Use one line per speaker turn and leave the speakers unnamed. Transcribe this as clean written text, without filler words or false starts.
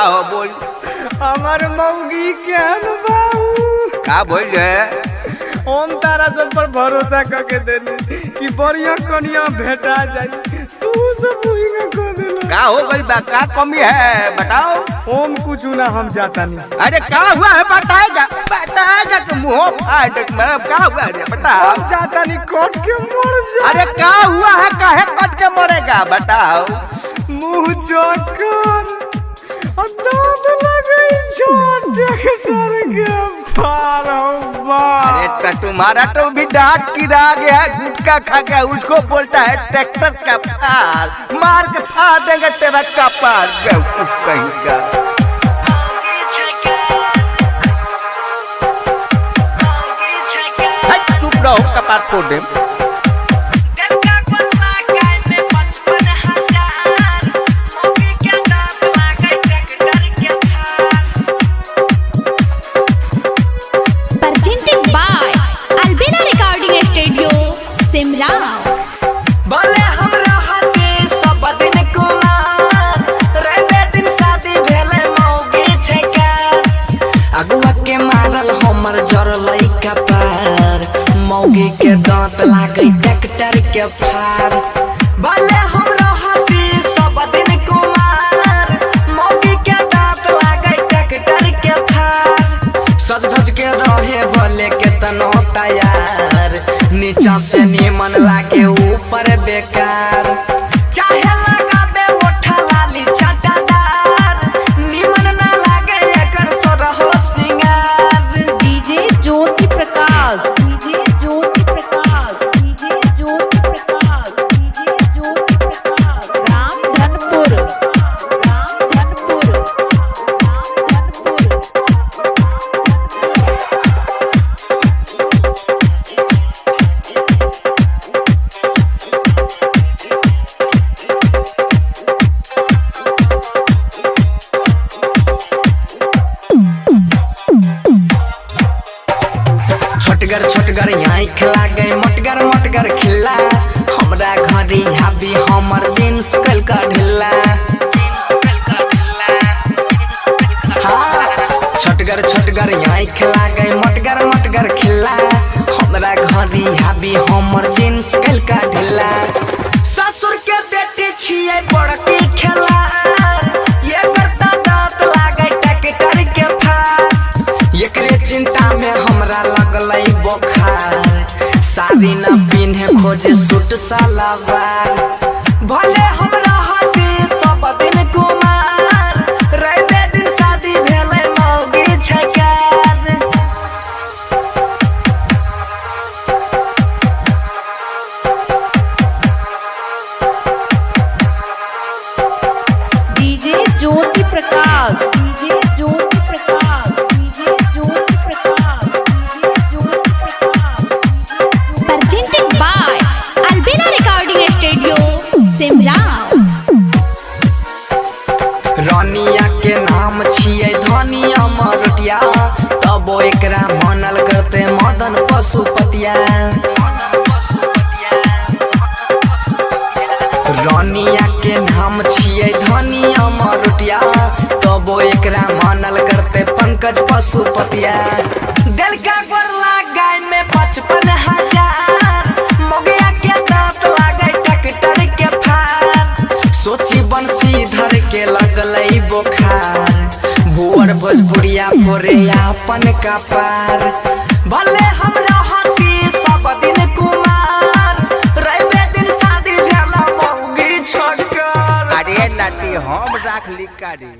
हो बोल।
हमार मौगी केहन बाबू
का बोल रे?
हम तारा सब पर भरोसा करके देनी कि बढ़िया कनिया भेटा जाई, तू सब वही में कर देला।
का हो गई बा? का कमी है बताओ।
हम कुछ ना, हम जाता नहीं।
अरे का हुआ है बताएगा कि मुंह फाड़ मैं का हुआ है बताओ।
हम जाता नहीं, कट के मर जा।
अरे का हुआ है? काहे कट के मरेगा बताओ।
मुंह चक्कर दांत लगे ट्रैक्टर के पार बा।
अरे तुम्हारा तो भी दांत गिरा गया है, गुटखा खा के उसको बोलता है ट्रैक्टर का फाड़। मार के फाड़ देंगे तेरा कपार कहीं का। चुप रहो, कपार फोड़ दे।
मौगी के दांत लागे ट्रैक्टर के फाड़। भले हम रहती सब दिन कुमार, मौगी के दांत लागे ट्रैक्टर के फाड़। सज धज के रहे भले के तनो तैयार, नीचा से नीमन लागे ऊपर बेकार। चाहे लगा दे ओठा लाली छटादार, नीमन ना लागे एकर सरहो सिंगार।
डीजे ज्योति प्रकाश, रामधनपुर।
छोटगर छोटगर यहाँ खिला गए मोटगर मोटगर खिला। हमरा घरी हाबी हमर जींस कल का ढिल्ला। हाँ छोटगर छोटगर यहाँ खिला गए मोटगर मोटगर खिला। हमरा घरी हाबी हमर जींस कल का ढिल्ला। ससुर के बेटी छिए बड़की खेला, ये करता दांत लागे ट्रैक्टर के फाड़। एकरे चिंता में हमरा लगलै बोखार, साड़ी न पिन्हे खोजे सूट सलवार। भले हमरा हाथी सब दिन कुमार, रहे दिन शादी भेलै मौगी छकार।
DJ Jyoti Prakash, DJ Jyoti Prakash, DJ Jyoti Prakash, DJ Jyoti Prakash. Presented by Albina Recording Studio, Simrao।
रानिया के नाम छिए धनिया मरटिया, तबो एकरा मानल करते मदन पशुपतिया। रानिया के नाम छिए धनिया मरटिया, तबो एकरा मानल करते पंकज पशुपतिया। दिल का गोरला गाय में 55,000, मोगिया के दांत लागे ट्रैक्टर के फाड़। सोची बंसी धर के लगलै बोखार, भुअर भोजपुरिया फोरे अपन कपार। भले हमरा हाथी सब दिन कुमार, रहे दिन शादी भेला मौगी छक्कर।
अरे नाटी हम राख ली का रे।